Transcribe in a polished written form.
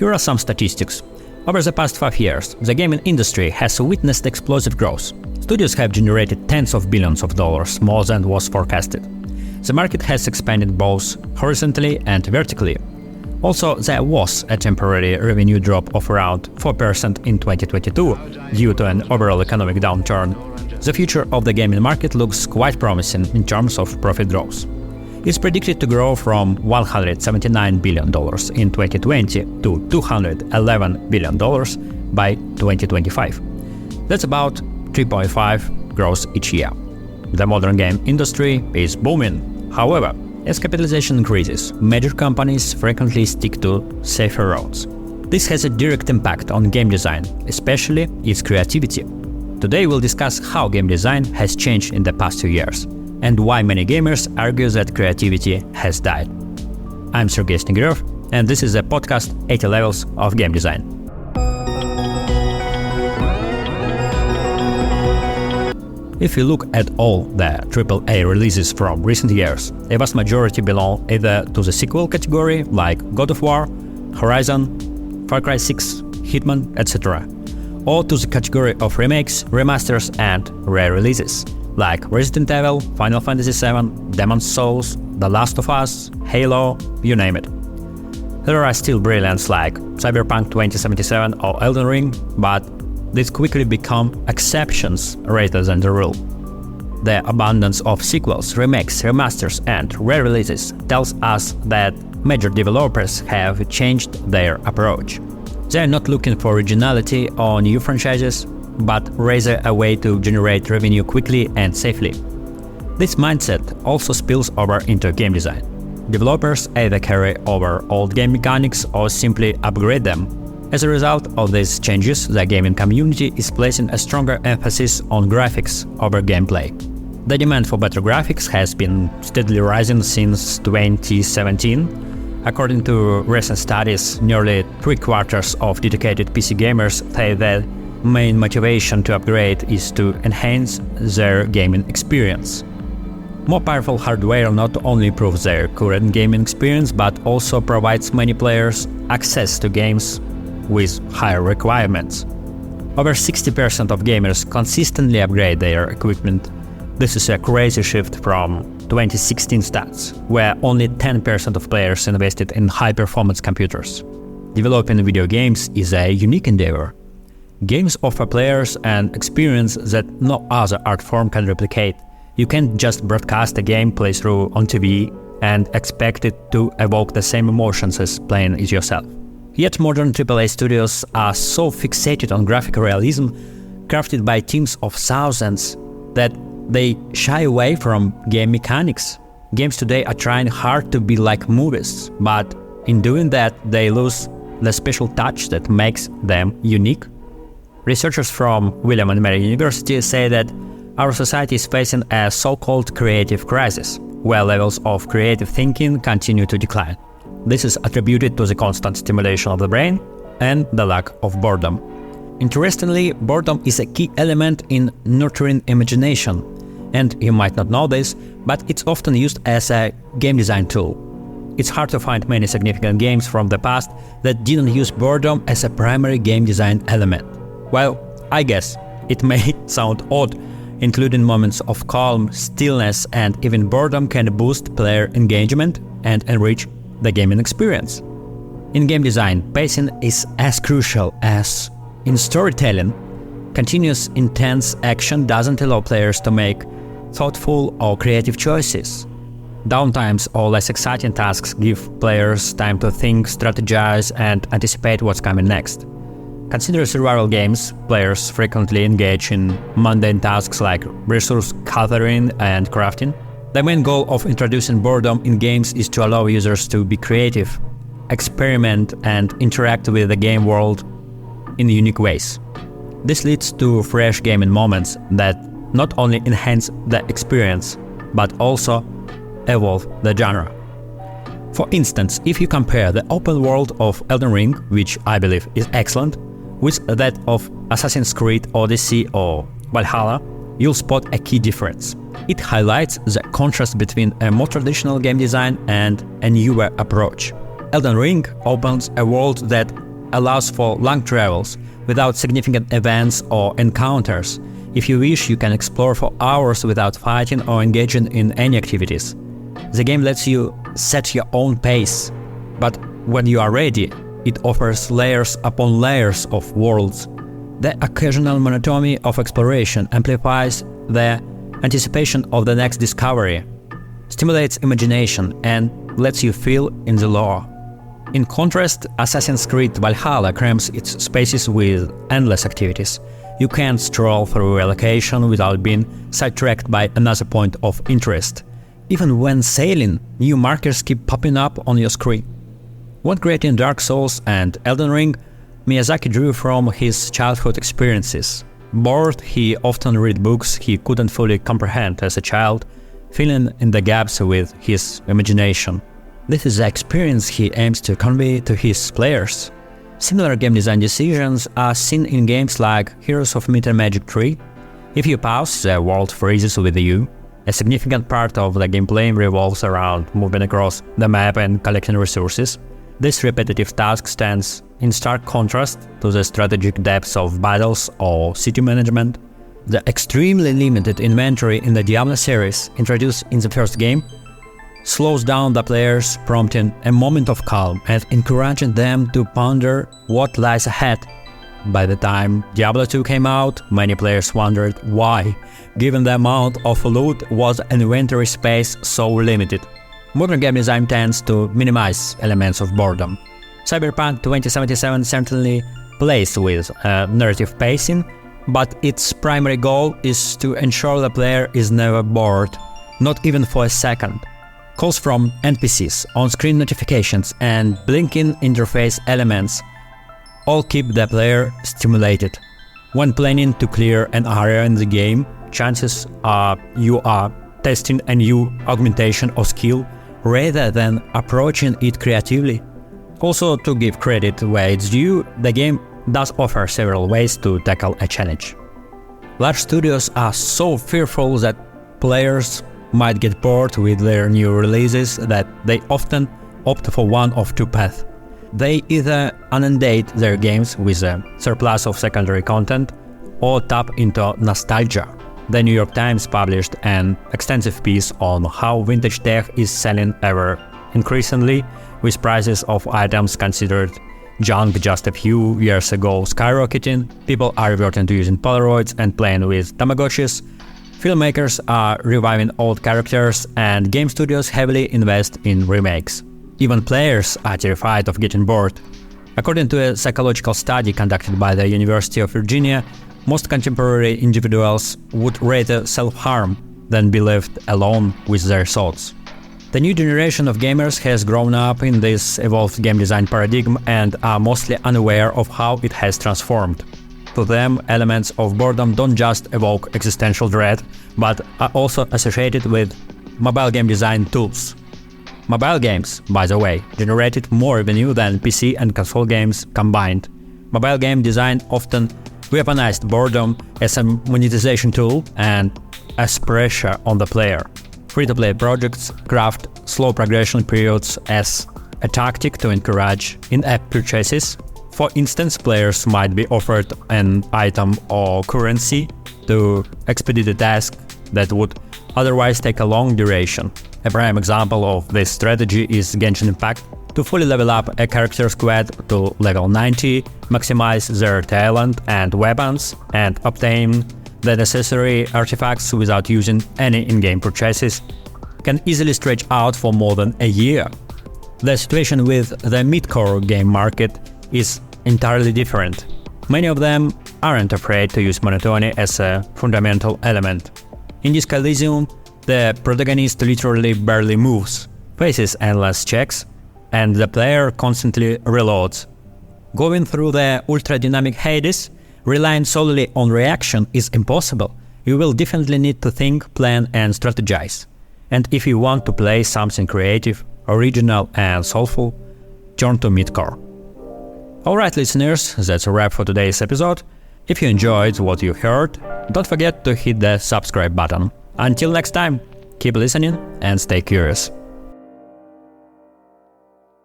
Here are some statistics. Over the past 5 years, the gaming industry has witnessed explosive growth. Studios have generated tens of billions of dollars, more than was forecasted. The market has expanded both horizontally and vertically. Also, there was a temporary revenue drop of around 4% in 2022 due to an overall economic downturn. The future of the gaming market looks quite promising in terms of profit growth. It's predicted to grow from $179 billion in 2020 to $211 billion by 2025. That's about 3.5% growth each year. The modern game industry is booming. However, as capitalization increases, major companies frequently stick to safer roads. This has a direct impact on game design, especially its creativity. Today we'll discuss how game design has changed in the past 2 years, and why many gamers argue that creativity has died. I'm Sergey Snegirev, and this is the podcast 80 Levels of Game Design. If you look at all the AAA releases from recent years, a vast majority belong either to the sequel category like God of War, Horizon, Far Cry 6, Hitman, etc., or to the category of remakes, remasters and rare releases like Resident Evil, Final Fantasy VII, Demon's Souls, The Last of Us, Halo, you name it. There are still brilliants like Cyberpunk 2077 or Elden Ring, but these quickly become exceptions rather than the rule. The abundance of sequels, remakes, remasters and rare releases tells us that major developers have changed their approach. They are not looking for originality or new franchises, but rather a way to generate revenue quickly and safely. This mindset also spills over into game design. Developers either carry over old game mechanics or simply upgrade them. As a result of these changes, the gaming community is placing a stronger emphasis on graphics over gameplay. The demand for better graphics has been steadily rising since 2017. According to recent studies, nearly 3/4 of dedicated PC gamers say that main motivation to upgrade is to enhance their gaming experience. More powerful hardware not only improves their current gaming experience, but also provides many players access to games with higher requirements. Over 60% of gamers consistently upgrade their equipment. This is a crazy shift from 2016 stats, where only 10% of players invested in high-performance computers. Developing video games is a unique endeavor. Games offer players an experience that no other art form can replicate. You can't just broadcast a game playthrough on TV and expect it to evoke the same emotions as playing it yourself. Yet modern AAA studios are so fixated on graphic realism, crafted by teams of thousands, that they shy away from game mechanics. Games today are trying hard to be like movies, but in doing that they lose the special touch that makes them unique. Researchers from William and Mary University say that our society is facing a so-called creative crisis, where levels of creative thinking continue to decline. This is attributed to the constant stimulation of the brain and the lack of boredom. Interestingly, boredom is a key element in nurturing imagination, and you might not know this, but it's often used as a game design tool. It's hard to find many significant games from the past that didn't use boredom as a primary game design element. Well, I guess it may sound odd, including moments of calm, stillness, and even boredom can boost player engagement and enrich the gaming experience. In game design, pacing is as crucial as in storytelling. Continuous, intense action doesn't allow players to make thoughtful or creative choices. Downtimes or less exciting tasks give players time to think, strategize, and anticipate what's coming next. Consider survival games. Players frequently engage in mundane tasks like resource gathering and crafting. The main goal of introducing boredom in games is to allow users to be creative, experiment, and interact with the game world in unique ways. This leads to fresh gaming moments that not only enhance the experience, but also evolve the genre. For instance, if you compare the open world of Elden Ring, which I believe is excellent, with that of Assassin's Creed Odyssey or Valhalla, you'll spot a key difference. It highlights the contrast between a more traditional game design and a newer approach. Elden Ring opens a world that allows for long travels without significant events or encounters. If you wish, you can explore for hours without fighting or engaging in any activities. The game lets you set your own pace, but when you are ready, it offers layers upon layers of worlds. The occasional monotony of exploration amplifies the anticipation of the next discovery, stimulates imagination, and lets you feel in the lore. In contrast, Assassin's Creed Valhalla crams its spaces with endless activities. You can't stroll through a location without being sidetracked by another point of interest. Even when sailing, new markers keep popping up on your screen. When creating Dark Souls and Elden Ring, Miyazaki drew from his childhood experiences. Bored, he often read books he couldn't fully comprehend as a child, filling in the gaps with his imagination. This is the experience he aims to convey to his players. Similar game design decisions are seen in games like Heroes of Might and Magic 3. If you pause, the world freezes with you. A significant part of the gameplay revolves around moving across the map and collecting resources. This repetitive task stands in stark contrast to the strategic depths of battles or city management. The extremely limited inventory in the Diablo series, introduced in the first game, slows down the players, prompting a moment of calm and encouraging them to ponder what lies ahead. By the time Diablo 2 came out, many players wondered why, given the amount of loot, was inventory space so limited. Modern game design tends to minimize elements of boredom. Cyberpunk 2077 certainly plays with narrative pacing, but its primary goal is to ensure the player is never bored, not even for a second. Calls from NPCs, on-screen notifications, and blinking interface elements all keep the player stimulated. When planning to clear an area in the game, chances are you are testing a new augmentation or skill rather than approaching it creatively. Also, to give credit where it's due, the game does offer several ways to tackle a challenge. Large studios are so fearful that players might get bored with their new releases that they often opt for one of two paths. They either inundate their games with a surplus of secondary content or tap into nostalgia. The New York Times published an extensive piece on how vintage tech is selling ever increasingly, with prices of items considered junk just a few years ago skyrocketing. People are reverting to using Polaroids and playing with Tamagotchis. Filmmakers are reviving old characters, and game studios heavily invest in remakes. Even players are terrified of getting bored. According to a psychological study conducted by the University of Virginia, most contemporary individuals would rather self-harm than be left alone with their thoughts. The new generation of gamers has grown up in this evolved game design paradigm and are mostly unaware of how it has transformed. To them, elements of boredom don't just evoke existential dread, but are also associated with mobile game design tools. Mobile games, by the way, generated more revenue than PC and console games combined. Mobile game design often weaponized boredom as a monetization tool and as pressure on the player. Free-to-play projects craft slow progression periods as a tactic to encourage in-app purchases. For instance, players might be offered an item or currency to expedite a task that would otherwise take a long duration. A prime example of this strategy is Genshin Impact. To fully level up a character squad to level 90, maximize their talent and weapons, and obtain the necessary artifacts without using any in-game purchases can easily stretch out for more than a year. The situation with the mid-core game market is entirely different. Many of them aren't afraid to use monotony as a fundamental element. In Disco Elysium, the protagonist literally barely moves, faces endless checks, and the player constantly reloads. Going through the ultra-dynamic Hades, relying solely on reaction is impossible. You will definitely need to think, plan, and strategize. And if you want to play something creative, original, and soulful, turn to midcore. Alright listeners, that's a wrap for today's episode. If you enjoyed what you heard, don't forget to hit the subscribe button. Until next time, keep listening and stay curious.